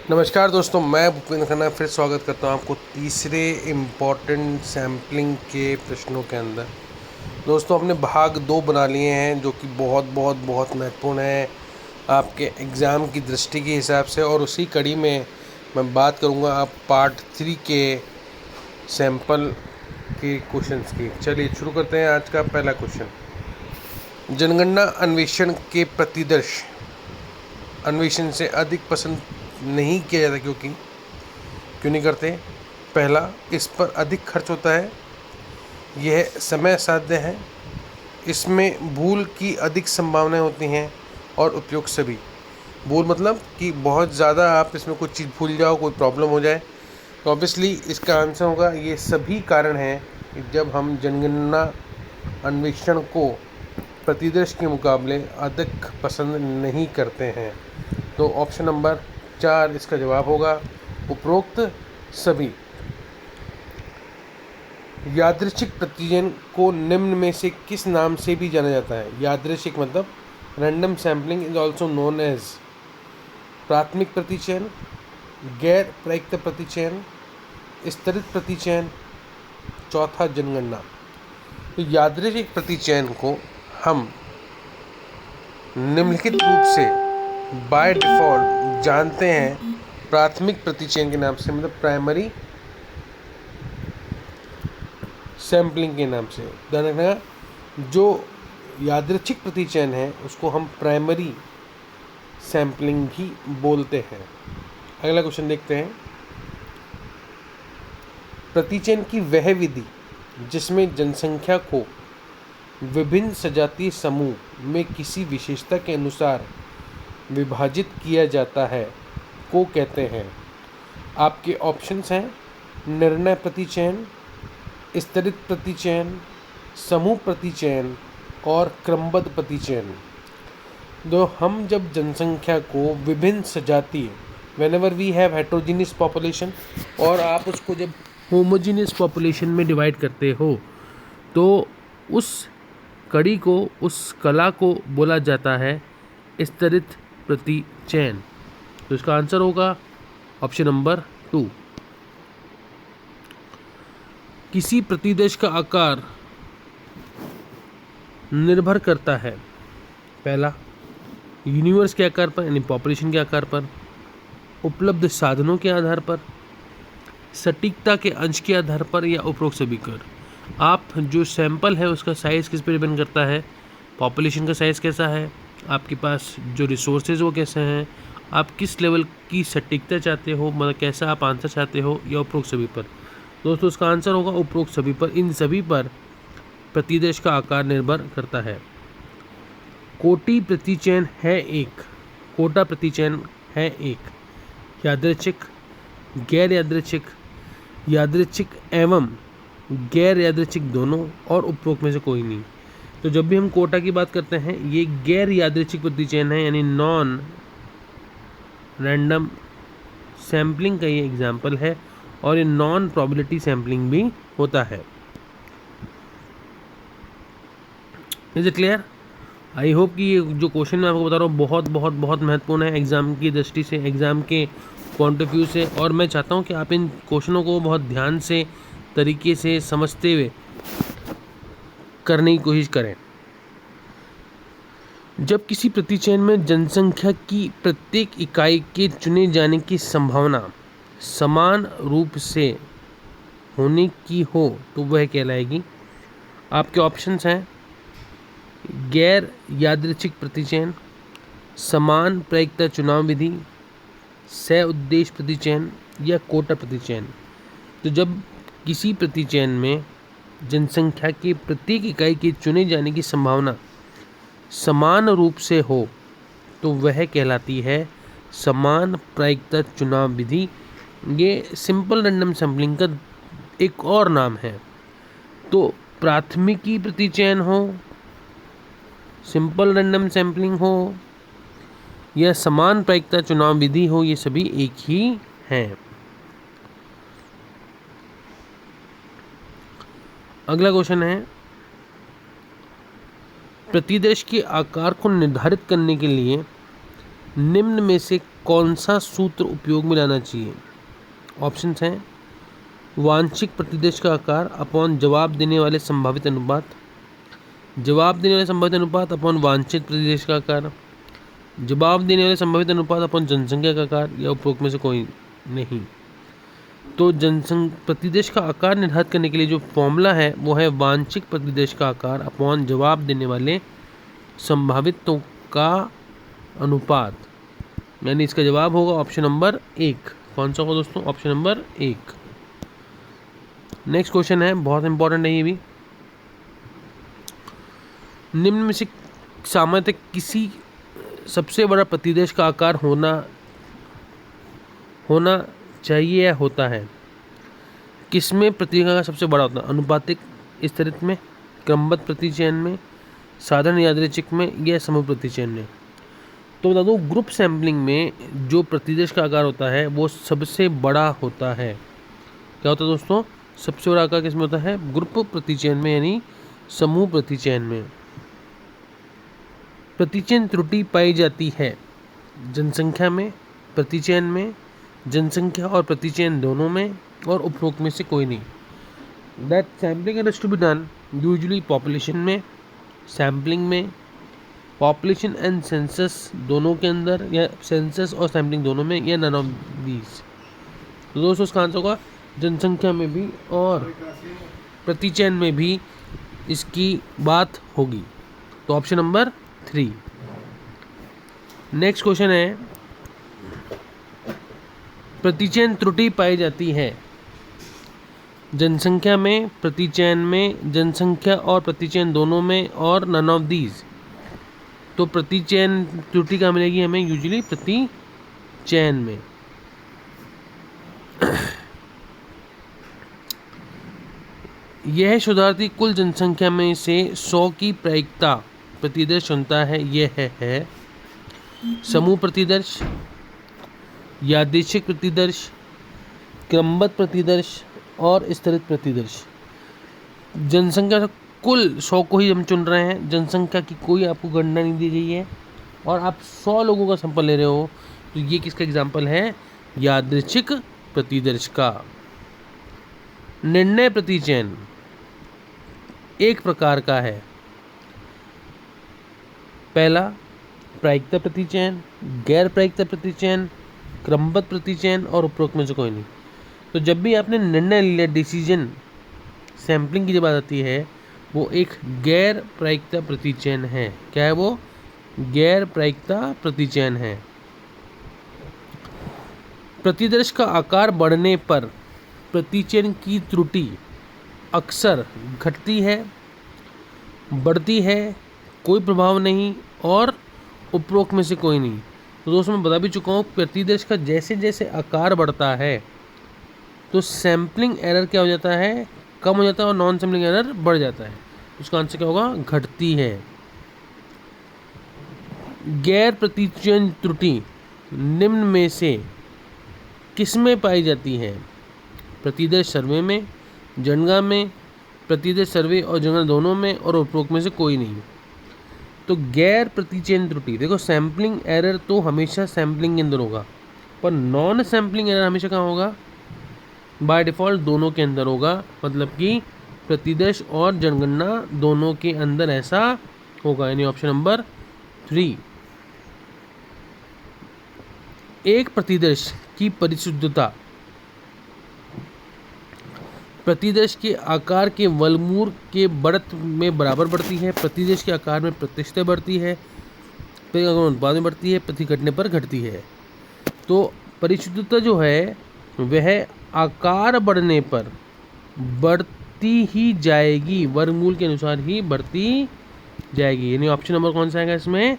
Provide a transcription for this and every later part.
नमस्कार दोस्तों, मैं भूपेंद्र खन्ना फिर स्वागत करता हूं आपको तीसरे इम्पॉर्टेंट सैम्पलिंग के प्रश्नों के अंदर। दोस्तों, हमने भाग 2 बना लिए हैं जो कि बहुत बहुत बहुत महत्वपूर्ण है आपके एग्ज़ाम की दृष्टि के हिसाब से, और उसी कड़ी में मैं बात करूंगा आप पार्ट 3 के सैंपल के क्वेश्चंस की। चलिए शुरू करते हैं आज का पहला क्वेश्चन। जनगणना अन्वेषण के प्रतिदर्श अन्वेषण से अधिक पसंद नहीं किया जाता, क्यों नहीं करते? पहला, इस पर अधिक खर्च होता है, यह समय साध्य है, इसमें भूल की अधिक संभावनाएं होती हैं, और उपयोग सभी। भूल मतलब कि बहुत ज़्यादा आप इसमें कुछ चीज़ भूल जाओ, कोई प्रॉब्लम हो जाए, तो ऑब्वियसली इसका आंसर होगा ये सभी कारण हैं कि जब हम जनगणना अन्वेषण को प्रतिदर्श के मुकाबले अधिक पसंद नहीं करते हैं। तो ऑप्शन नंबर 4 इसका जवाब होगा, उपरोक्त सभी। यादृच्छिक प्रतिचयन को निम्न में से किस नाम से भी जाना जाता है? यादृच्छिक मतलब random sampling is also known as प्राथमिक प्रतिचयन, गैर प्रयुक्त प्रतिचयन, स्तरित प्रतिचयन, चौथा जनगणना। तो यादृच्छिक प्रतिचयन को हम निम्नलिखित रूप से बाय डिफ़ॉल्ट जानते हैं प्राथमिक प्रतिचयन के नाम से, मतलब प्राइमरी सैम्पलिंग के नाम से। ध्यान रखना, जो यादृच्छिक प्रतिचयन है उसको हम प्राइमरी सैम्पलिंग भी बोलते हैं। अगला क्वेश्चन देखते हैं। प्रतिचयन की वह विधि जिसमें जनसंख्या को विभिन्न सजातीय समूह में किसी विशेषता के अनुसार विभाजित किया जाता है को कहते हैं। आपके ऑप्शंस हैं निर्णय प्रतिचयन, स्तरित प्रतिचयन, समूह प्रतिचयन और क्रमबद्ध प्रतिचयन। तो हम जब जनसंख्या को विभिन्न सजातीय, whenever we have heterogeneous population, और आप उसको जब होमोजीनियस पॉपुलेशन में डिवाइड करते हो, तो उस कड़ी को, उस कला को बोला जाता है स्तरित प्रतिचयन। तो इसका आंसर होगा ऑप्शन नंबर 2। किसी प्रतिदेश का आकार निर्भर करता है, पहला, यूनिवर्स के आकार पर यानी पॉपुलेशन के आकार पर, उपलब्ध साधनों के आधार पर, सटीकता के अंश के आधार पर, या उपरोक्त सभी कर। आप जो सैंपल है उसका साइज़ किस पर डिपेंड करता है? पॉपुलेशन का साइज़ कैसा है, आपके पास जो रिसोर्सेज वो कैसे हैं, आप किस लेवल की सटीकता चाहते हो, मतलब कैसा आप आंसर चाहते हो, या उपरोक्त सभी पर। दोस्तों, इसका आंसर होगा उपरोक्त सभी पर। इन सभी पर प्रतिदेश का आकार निर्भर करता है। कोटि प्रतिचयन है एक, कोटा प्रतिचयन है एक, यादृच्छिक, गैर यादृच्छिक, यादृच्छिक एवं गैर यादृच्छिक दोनों, और उपरोक्त में से कोई नहीं। तो जब भी हम कोटा की बात करते हैं, ये गैर यादृच्छिक प्रतिचयन है, यानी नॉन रैंडम सैम्पलिंग का ये एग्जाम्पल है, और ये नॉन प्रोबेबिलिटी सैम्पलिंग भी होता है। Is it clear? I hope कि ये जो क्वेश्चन मैं आपको बता रहा हूँ बहुत बहुत बहुत महत्वपूर्ण है एग्ज़ाम की दृष्टि से, एग्ज़ाम के पॉइंट ऑफ व्यू से, और मैं चाहता हूँ कि आप इन क्वेश्चनों को बहुत ध्यान से, तरीके से समझते हुए करने की कोशिश करें। जब किसी प्रतिचयन में जनसंख्या की प्रत्येक इकाई के चुने जाने की संभावना समान रूप से होने की हो तो वह कहलाएगी। आपके ऑप्शंस हैं गैर यादृच्छिक प्रतिचयन, समान प्रायिकता चुनाव विधि, सह उद्देश्य प्रतिचयन, या कोटा प्रतिचयन। तो जब किसी प्रतिचयन में जनसंख्या के प्रत्येक इकाई के चुने जाने की संभावना समान रूप से हो तो वह कहलाती है समान प्रायिकता चुनाव विधि। ये सिंपल रैंडम सैम्पलिंग का एक और नाम है। तो प्राथमिकी प्रतिचयन हो, सिंपल रैंडम सैम्पलिंग हो, या समान प्रायिकता चुनाव विधि हो, ये सभी एक ही हैं। अगला क्वेश्चन है, प्रतिदेश के आकार को निर्धारित करने के लिए निम्न में से कौन सा सूत्र उपयोग में लाना चाहिए? ऑप्शंस हैं वांछित प्रतिदेश का आकार अपॉन जवाब देने वाले संभावित अनुपात, जवाब देने वाले संभावित अनुपात अपॉन वांछित प्रतिदेश का आकार, जवाब देने वाले संभावित अनुपात अपॉन जनसंख्या का आकार, या उपरोक्त में से कोई नहीं। तो प्रतिदेश का आकार निर्धारित करने के लिए जो फॉर्मूला है वो है वांछित प्रतिदेश का आकार अपॉन जवाब देने वाले संभावितों का अनुपात, यानी इसका जवाब होगा ऑप्शन नंबर 1। कौन सा होगा दोस्तों? Option number 1। नेक्स्ट क्वेश्चन है, बहुत इंपॉर्टेंट है ये भी। निम्न में से सामान्यतः किसी सबसे बड़ा प्रतिदेश का आकार होना चाहिए या होता है? किसमें प्रतिक्रिया का सबसे बड़ा होता है? अनुपातिक स्तरित में, क्रमबद्ध प्रतिचयन में, साधारण यादृच्छिक में, या समूह प्रतिचयन में? तो बता दूं, ग्रुप सैम्पलिंग में जो प्रतिदेश का आकार होता है वो सबसे बड़ा होता है। क्या होता है दोस्तों? सबसे बड़ा आकार किसमें होता है? ग्रुप प्रतिचयन में, यानी समूह प्रतिचयन में। प्रतिचयन त्रुटि पाई जाती है जनसंख्या में, प्रतिचयन में, जनसंख्या और प्रतिचयन दोनों में, और उपरोक्त में से कोई नहीं। That sampling has to be done usually population में, सैम्पलिंग में, पॉपुलेशन एंड सेंसस दोनों के अंदर, या सेंसस और सैम्पलिंग दोनों में, या नन ऑफ दीज। तो दोस्तों उसका आंसर होगा जनसंख्या में भी और प्रतिचयन में भी इसकी बात होगी। तो ऑप्शन नंबर 3। नेक्स्ट क्वेश्चन है, प्रतिचयन त्रुटि पाई जाती है जनसंख्या में, प्रतिचयन में, जनसंख्या और प्रतिचयन दोनों में, और नन ऑफ दीज। तो प्रतिचयन त्रुटि कहाँ मिलेगी हमें? यूजुअली प्रतिचयन में। यह शोधार्थी कुल जनसंख्या में से 100 की प्रायिकता प्रतिदर्श चुनता है। यह है समूह प्रतिदर्श, यादृच्छिक प्रतिदर्श, क्रमबद्ध प्रतिदर्श और स्तरित प्रतिदर्श। जनसंख्या कुल 100 को ही हम चुन रहे हैं, जनसंख्या की कोई आपको गणना नहीं दी गई है, और आप 100 लोगों का सैंपल ले रहे हो। तो ये किसका एग्जाम्पल है? यादृच्छिक प्रतिदर्श का। निर्णय प्रतिचयन एक प्रकार का है। पहला प्रायिकता प्रतिचयन, गैर प्रायिकता प्रतिचयन, क्रमबद्ध प्रतिचयन, और उपरोक्त में से कोई नहीं। तो जब भी आपने निर्णय लिया, डिसीजन सैम्पलिंग की जब बात आती है, वो एक गैर प्रायिकता प्रतिचयन है। क्या है वो? गैर प्रायिकता प्रतिचयन है। प्रतिदर्श का आकार बढ़ने पर प्रतिचयन की त्रुटि अक्सर घटती है, बढ़ती है, कोई प्रभाव नहीं, और उपरोक्त में से कोई नहीं। तो दोस्तों मैं बता भी चुका हूँ, प्रतिदर्श का जैसे जैसे आकार बढ़ता है तो सैम्पलिंग एरर क्या हो जाता है? कम हो जाता है, और नॉन सैम्पलिंग एरर बढ़ जाता है। उसका आंसर क्या होगा? घटती है। गैर प्रतिचयन त्रुटि निम्न में से किसमें पाई जाती है? प्रतिदर्श सर्वे में, जनगणना में, प्रतिदर्श सर्वे और जनगणना दोनों में, और उपरोक्त में से कोई नहीं। तो गैर प्रतिचयन त्रुटि, देखो सैम्पलिंग एरर तो हमेशा सैम्पलिंग के अंदर होगा, पर नॉन सैम्पलिंग एरर हमेशा कहाँ होगा? बाय डिफ़ॉल्ट दोनों के अंदर होगा। मतलब कि प्रतिदर्श और जनगणना दोनों के अंदर ऐसा होगा, यानी ऑप्शन नंबर 3। एक प्रतिदर्श की परिशुद्धता प्रतिदर्श के आकार के वर्गमूल के बढ़त में बराबर बढ़ती है। प्रतिदर्श के आकार में प्रतिशत बढ़ती है, अनुपात में बढ़ती है, प्रति घटने पर घटती है। तो परिशुद्धता जो है वह आकार बढ़ने पर बढ़ती ही जाएगी, वर्गमूल के अनुसार ही बढ़ती जाएगी। यानी ऑप्शन नंबर कौन सा आएगा इसमें?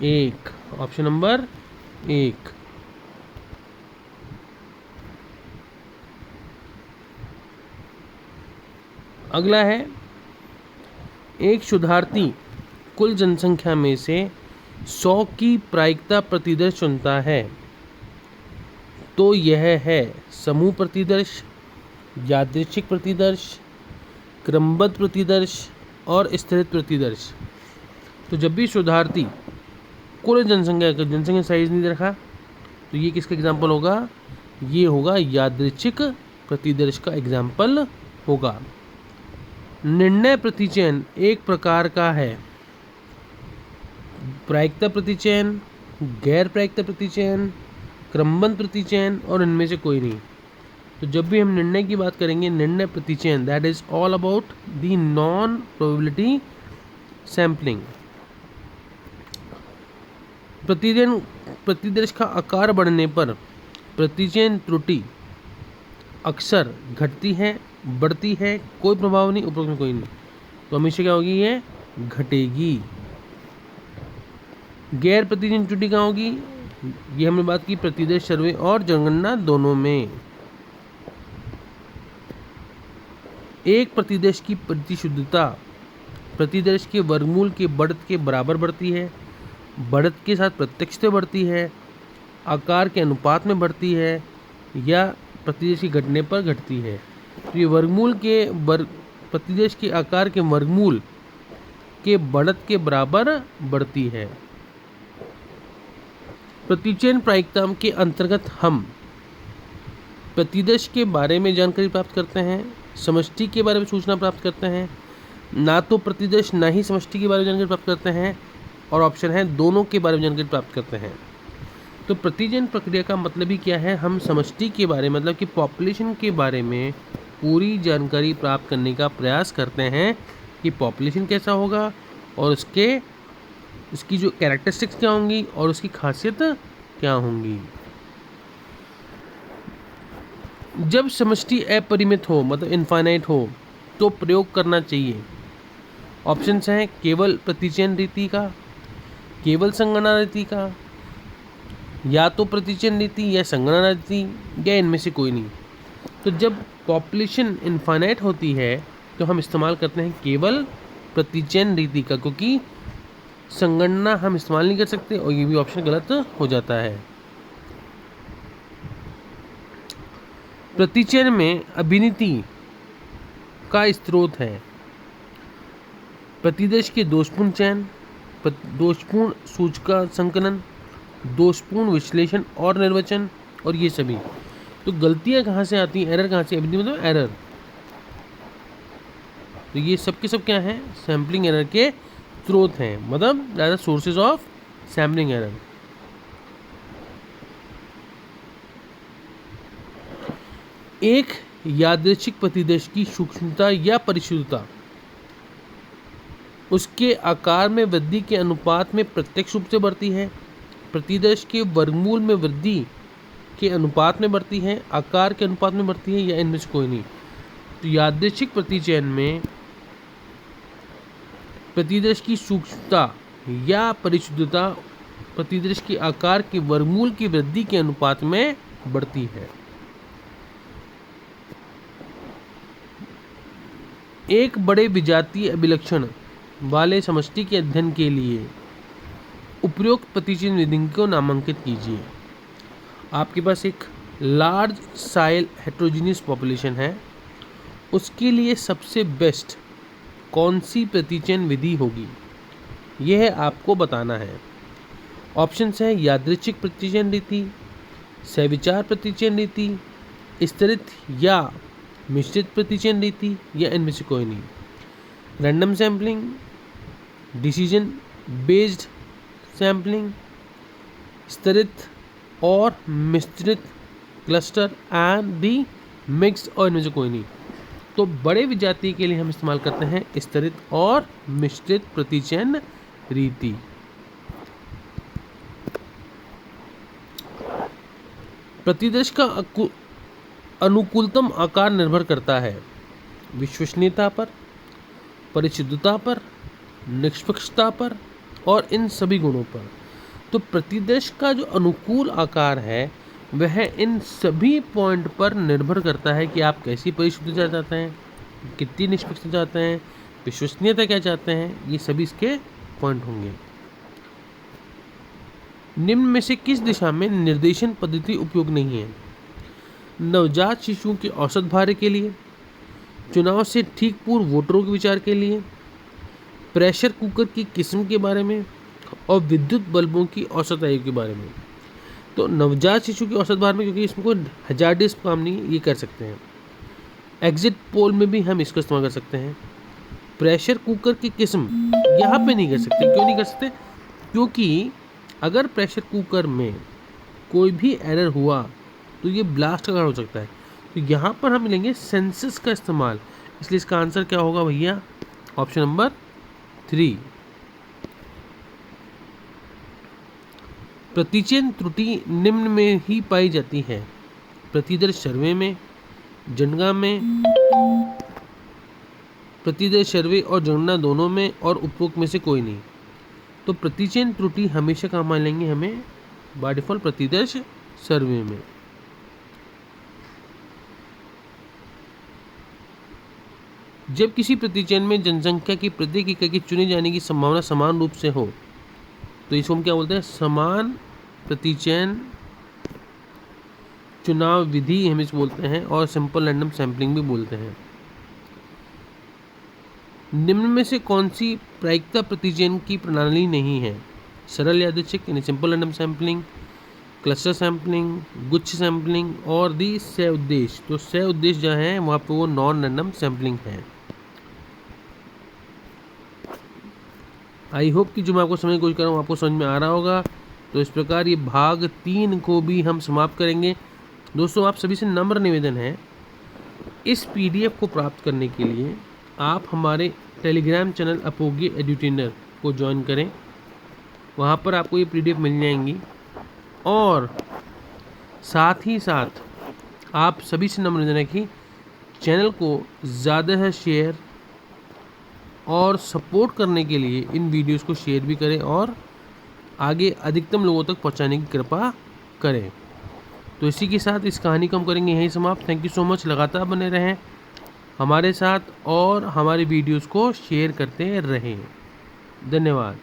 1। Option number 1। अगला है, एक शोधार्थी कुल जनसंख्या में से 100 की प्रायिकता प्रतिदर्श चुनता है। तो यह है समूह प्रतिदर्श, यादृच्छिक प्रतिदर्श, क्रमबद्ध प्रतिदर्श और स्तरित प्रतिदर्श। तो जब भी शोधार्थी कुल जनसंख्या साइज नहीं रखा, तो ये किसका एग्जाम्पल होगा? ये होगा यादृच्छिक प्रतिदर्श का एग्जाम्पल होगा। निर्णय प्रतिचयन एक प्रकार का है प्रायिकता प्रतिचयन, गैर प्रायिकता प्रतिचयन, क्रमबद्ध प्रतिचयन और इनमें से कोई नहीं। तो जब भी हम निर्णय की बात करेंगे, निर्णय प्रतिचयन that is all about the non probability sampling. प्रतिदर्श का आकार बढ़ने पर प्रतिचयन त्रुटि अक्सर घटती है, बढ़ती है, कोई प्रभाव नहीं, उपरोक्त में कोई नहीं, तो हमेशा क्या होगी? ये घटेगी। गैर प्रतिचयन त्रुटि कहाँ होगी? ये हमने बात की प्रतिदर्श सर्वे और जनगणना दोनों में। एक प्रतिदर्श की प्रतिशुद्धता प्रतिदर्श के वर्गमूल के बढ़त के बराबर बढ़ती है, बढ़त के साथ प्रत्यक्षता बढ़ती है, आकार के अनुपात में बढ़ती है या प्रतिदर्श के घटने पर घटती है। तो ये वर्गमूल के प्रतिदर्श के आकार के वर्गमूल के बढ़त के बराबर बढ़ती है। प्रतिचयन प्रायिकता के अंतर्गत हम प्रतिदर्श के बारे में जानकारी प्राप्त करते हैं, समष्टि के बारे में सूचना प्राप्त करते हैं, ना तो प्रतिदर्श ना ही समष्टि के बारे में जानकारी प्राप्त करते हैं, और ऑप्शन है दोनों के बारे में जानकारी प्राप्त करते हैं। तो प्रतिचयन प्रक्रिया का मतलब ही क्या है? हम समष्टि के बारे में मतलब कि पॉपुलेशन के बारे में पूरी जानकारी प्राप्त करने का प्रयास करते हैं कि पॉपुलेशन कैसा होगा और इसकी जो कैरेक्टरिस्टिक्स क्या होंगी और उसकी खासियत क्या होंगी। जब समष्टि अपरिमित हो मतलब इनफाइनाइट हो तो प्रयोग करना चाहिए। ऑप्शंस हैं केवल प्रतिचयन रीति का, केवल संगणना रीति का, या तो प्रतिचयन रीति या संगणना रीति, या इनमें से कोई नहीं। तो जब पॉपुलेशन इनफाइनाइट होती है तो हम इस्तेमाल करते हैं केवल प्रतिचयन रीति का, क्योंकि संगणना हम इस्तेमाल नहीं कर सकते और ये भी ऑप्शन गलत हो जाता है। प्रतिचयन में अभिनीति का स्रोत है प्रतिदर्श के दोषपूर्ण चयन, दोषपूर्ण सूचका संकलन, दोषपूर्ण विश्लेषण और निर्वचन, और ये सभी। तो गलतियां कहाँ से आती हैं? एरर कहाँ से? अभिनीति मतलब एरर। तो ये सब के सब क्या हैं? सैम्पलिंग एरर के स्रोत हैं, मतलब सोर्सेज ऑफ सैम्पलिंग एरर। एक यादृच्छिक प्रतिदर्श की सूक्ष्मता या परिशुद्धता उसके आकार में वृद्धि के अनुपात में प्रत्यक्ष रूप से बढ़ती है, प्रतिदर्श के वर्गमूल में वृद्धि के अनुपात में बढ़ती है, आकार के अनुपात में बढ़ती है, या इनमें से कोई नहीं। तो यादृच्छिक प्रतिचयन में प्रतिदर्श की सूक्ष्मता या परिशुद्धता प्रतिदर्श के आकार के वर्गमूल की वृद्धि के अनुपात में बढ़ती है। एक बड़े विजातीय अभिलक्षण वाले समष्टि के अध्ययन के लिए उपयुक्त प्रतिचयन विधि को नामांकित कीजिए। आपके पास एक लार्ज साइल हेट्रोजीनियस पॉपुलेशन है, उसके लिए सबसे बेस्ट कौन सी प्रतिचयन विधि होगी, यह आपको बताना है। ऑप्शंस है यादृच्छिक प्रतिचयन रीति, सविचार प्रतिचयन रीति, स्तरित या मिश्रित प्रतिचयन रीति, या इनमें से कोई नहीं। Random sampling, decision based sampling, स्तरित और मिश्रित, क्लस्टर एंड दी मिक्स, और इनमें से कोई नहीं। तो बड़े विजातीय के लिए हम इस्तेमाल करते हैं स्तरित और मिश्रित प्रतिचयन रीति। प्रतिदर्श का अनुकूलतम आकार निर्भर करता है विश्वसनीयता पर, परिशुद्धता पर, निष्पक्षता पर और इन सभी गुणों पर। तो प्रतिदर्श का जो अनुकूल आकार है वह इन सभी पॉइंट पर निर्भर करता है कि आप कैसी परिशुद्धता चाहते हैं, कितनी निष्पक्षता चाहते हैं, विश्वसनीयता क्या चाहते हैं, ये सभी इसके पॉइंट होंगे। निम्न में से किस दिशा में निर्देशन पद्धति उपयोग नहीं है? नवजात शिशुओं के औसत भार के लिए, चुनाव से ठीक पूर्व वोटरों के विचार के लिए, प्रेशर कुकर की किस्म के बारे में और विद्युत बल्बों की औसत आयु के बारे में। तो नवजात शिशु की औसत भार में, क्योंकि इसमें कोई हजार्डस काम नहीं, ये कर सकते हैं। एग्जिट पोल में भी हम इसको इस्तेमाल कर सकते हैं। प्रेशर कुकर की किस्म यहाँ पे नहीं कर सकते। क्यों नहीं कर सकते? क्योंकि अगर प्रेशर कुकर में कोई भी एरर हुआ तो ये ब्लास्ट का कारण हो सकता है। तो यहाँ पर हम लेंगे सेंसस का इस्तेमाल। इसलिए इसका आंसर क्या होगा भैया? Option number 3। प्रतिचयन त्रुटि निम्न में ही पाई जाती है: प्रतिदर्श सर्वे में, जनगणना में, प्रतिदर्श सर्वे और जनगणना दोनों में, और उपरोक्त में से कोई नहीं। तो प्रतिचयन त्रुटि हमेशा कहाँ मान लेंगे हमें? बाय डिफॉल्ट प्रतिदर्श सर्वे में। जब किसी प्रतिचयन में जनसंख्या की प्रत्येक इकाई की चुने जाने की संभावना समान रूप से हो तो इसको हम क्या बोलते हैं? समान प्रतिचयन चुनाव विधि हम इसको बोलते हैं, और सिंपल रैंडम सैंपलिंग भी बोलते हैं। निम्न में से कौन सी प्रायिकता प्रतिचयन की प्रणाली नहीं है? सरल यादृच्छिक यानी simple random sampling, cluster sampling, गुच्छ सैंपलिंग, और दी सह उद्देश्य। तो सह उद्देश्य जो है वहाँ पे वो नॉन रैंडम सैंपलिंग है। आई होप कि जो मैं आपको समझने की कोशिश कर रहा हूँ आपको समझ में आ रहा होगा। तो इस प्रकार ये भाग 3 को भी हम समाप्त करेंगे। दोस्तों, आप सभी से नम्र निवेदन है, इस PDF को प्राप्त करने के लिए आप हमारे टेलीग्राम चैनल अपोगी एड्यूटेनर को ज्वाइन करें। वहाँ पर आपको ये PDF मिल जाएंगी। और साथ ही साथ आप सभी से नम्र निवेदन है कि चैनल को ज़्यादा से शेयर और सपोर्ट करने के लिए इन वीडियोस को शेयर भी करें और आगे अधिकतम लोगों तक पहुंचाने की कृपा करें। तो इसी के साथ इस कहानी को हम करेंगे यहीं समाप्त। Thank you so much. लगातार बने रहें हमारे साथ और हमारे वीडियोस को शेयर करते रहें। धन्यवाद।